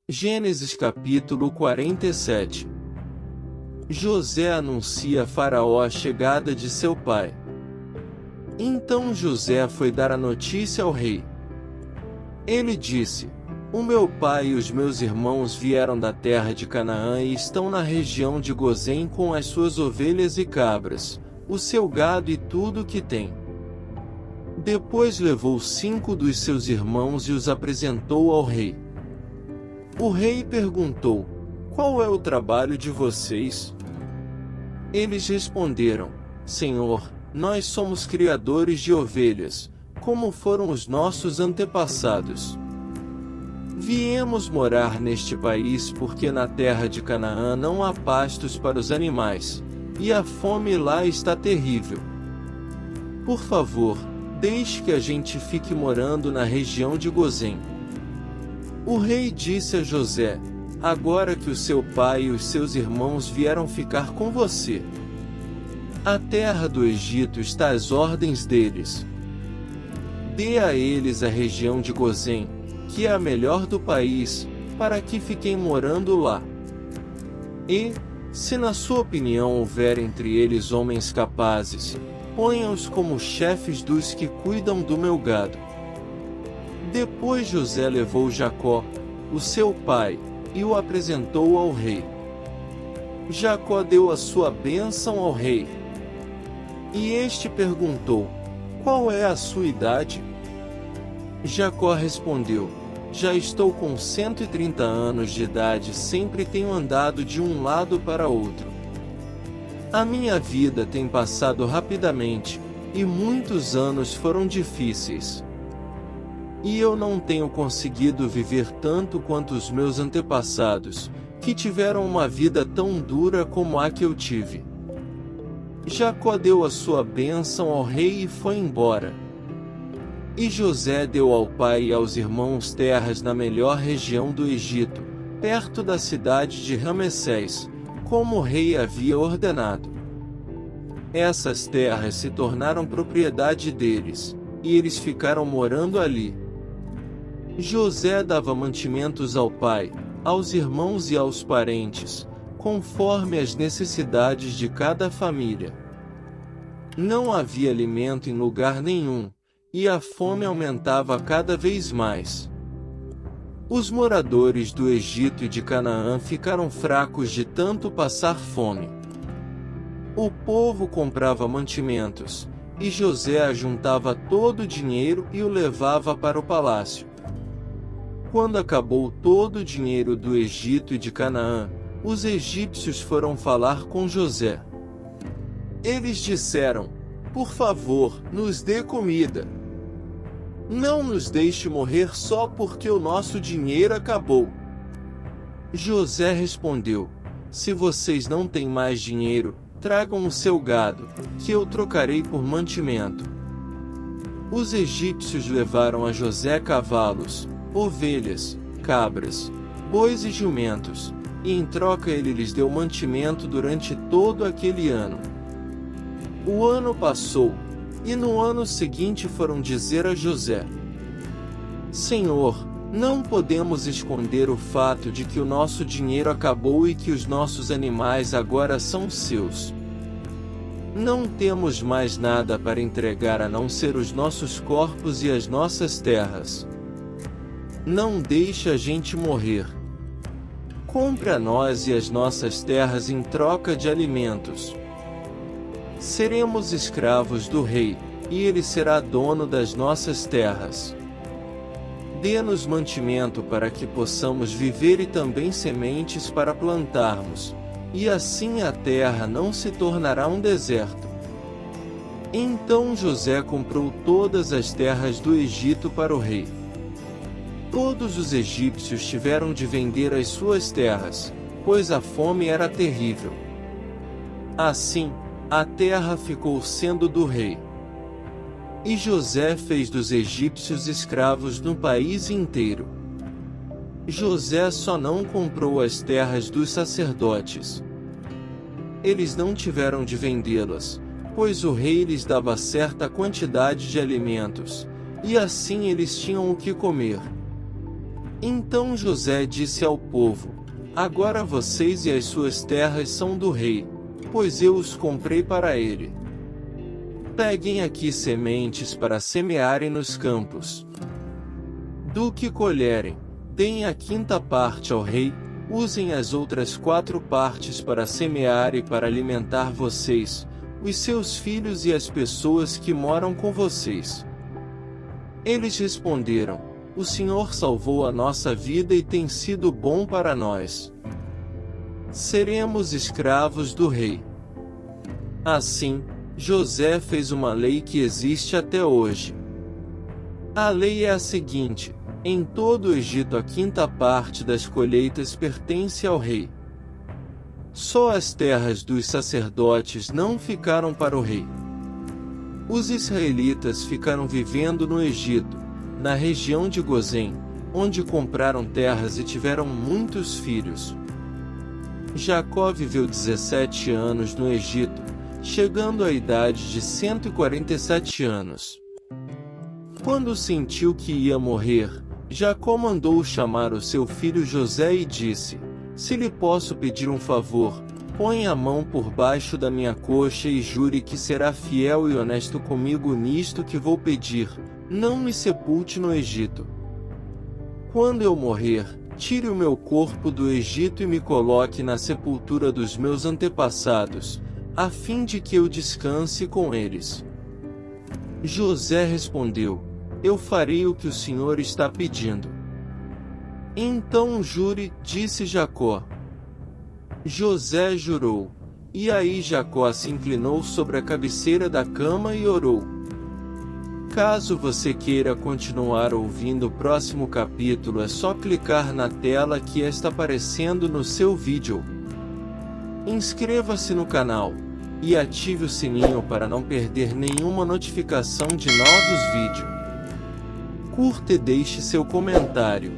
Gênesis capítulo 47. José anuncia a Faraó a chegada de seu pai. Então José foi dar a notícia ao rei. Ele disse: O meu pai e os meus irmãos vieram da terra de Canaã e estão na região de Gozém com as suas ovelhas e cabras, o seu gado e tudo o que tem. Depois levou 5 dos seus irmãos e os apresentou ao rei. O rei perguntou: Qual é o trabalho de vocês? Eles responderam: Senhor, nós somos criadores de ovelhas, como foram os nossos antepassados. Viemos morar neste país porque na terra de Canaã não há pastos para os animais, e a fome lá está terrível. Por favor, deixe que a gente fique morando na região de Gozém. O rei disse a José: Agora que o seu pai e os seus irmãos vieram ficar com você, a terra do Egito está às ordens deles. Dê a eles a região de Gozém, que é a melhor do país, para que fiquem morando lá. E, se na sua opinião houver entre eles homens capazes, ponha-os como chefes dos que cuidam do meu gado. Depois José levou Jacó, o seu pai, e o apresentou ao rei. Jacó deu a sua bênção ao rei. E este perguntou: Qual é a sua idade? Jacó respondeu: Já estou com 130 anos de idade, sempre tenho andado de um lado para outro. A minha vida tem passado rapidamente, e muitos anos foram difíceis. E eu não tenho conseguido viver tanto quanto os meus antepassados, que tiveram uma vida tão dura como a que eu tive. Jacó deu a sua bênção ao rei e foi embora. E José deu ao pai e aos irmãos terras na melhor região do Egito, perto da cidade de Ramessés, como o rei havia ordenado. Essas terras se tornaram propriedade deles, e eles ficaram morando ali. José dava mantimentos ao pai, aos irmãos e aos parentes, conforme as necessidades de cada família. Não havia alimento em lugar nenhum, e a fome aumentava cada vez mais. Os moradores do Egito e de Canaã ficaram fracos de tanto passar fome. O povo comprava mantimentos, e José ajuntava todo o dinheiro e o levava para o palácio. Quando acabou todo o dinheiro do Egito e de Canaã, os egípcios foram falar com José. Eles disseram: Por favor, nos dê comida. Não nos deixe morrer só porque o nosso dinheiro acabou. José respondeu: Se vocês não têm mais dinheiro, tragam o seu gado, que eu trocarei por mantimento. Os egípcios levaram a José cavalos, ovelhas, cabras, bois e jumentos, e em troca ele lhes deu mantimento durante todo aquele ano. O ano passou, e no ano seguinte foram dizer a José: Senhor, não podemos esconder o fato de que o nosso dinheiro acabou e que os nossos animais agora são seus. Não temos mais nada para entregar a não ser os nossos corpos e as nossas terras. Não deixe a gente morrer. Compre a nós e as nossas terras em troca de alimentos. Seremos escravos do rei, e ele será dono das nossas terras. Dê-nos mantimento para que possamos viver e também sementes para plantarmos, e assim a terra não se tornará um deserto. Então José comprou todas as terras do Egito para o rei. Todos os egípcios tiveram de vender as suas terras, pois a fome era terrível. Assim, a terra ficou sendo do rei. E José fez dos egípcios escravos no país inteiro. José só não comprou as terras dos sacerdotes. Eles não tiveram de vendê-las, pois o rei lhes dava certa quantidade de alimentos, e assim eles tinham o que comer. Então José disse ao povo: Agora vocês e as suas terras são do rei, pois eu os comprei para ele. Peguem aqui sementes para semearem nos campos. Do que colherem, deem a quinta parte ao rei, usem as outras 4 partes para semear e para alimentar vocês, os seus filhos e as pessoas que moram com vocês. Eles responderam: O Senhor salvou a nossa vida e tem sido bom para nós. Seremos escravos do rei. Assim, José fez uma lei que existe até hoje. A lei é a seguinte: em todo o Egito a quinta parte das colheitas pertence ao rei. Só as terras dos sacerdotes não ficaram para o rei. Os israelitas ficaram vivendo no Egito, na região de Gozém, onde compraram terras e tiveram muitos filhos. Jacó viveu 17 anos no Egito, chegando à idade de 147 anos. Quando sentiu que ia morrer, Jacó mandou chamar o seu filho José e disse: Se lhe posso pedir um favor, põe a mão por baixo da minha coxa e jure que será fiel e honesto comigo nisto que vou pedir, não me sepulte no Egito. Quando eu morrer, tire o meu corpo do Egito e me coloque na sepultura dos meus antepassados, a fim de que eu descanse com eles. José respondeu: Eu farei o que o Senhor está pedindo. Então jure, disse Jacó. José jurou. E aí Jacó se inclinou sobre a cabeceira da cama e orou. Caso você queira continuar ouvindo o próximo capítulo, é só clicar na tela que está aparecendo no seu vídeo. Inscreva-se no canal e ative o sininho para não perder nenhuma notificação de novos vídeos. Curta e deixe seu comentário.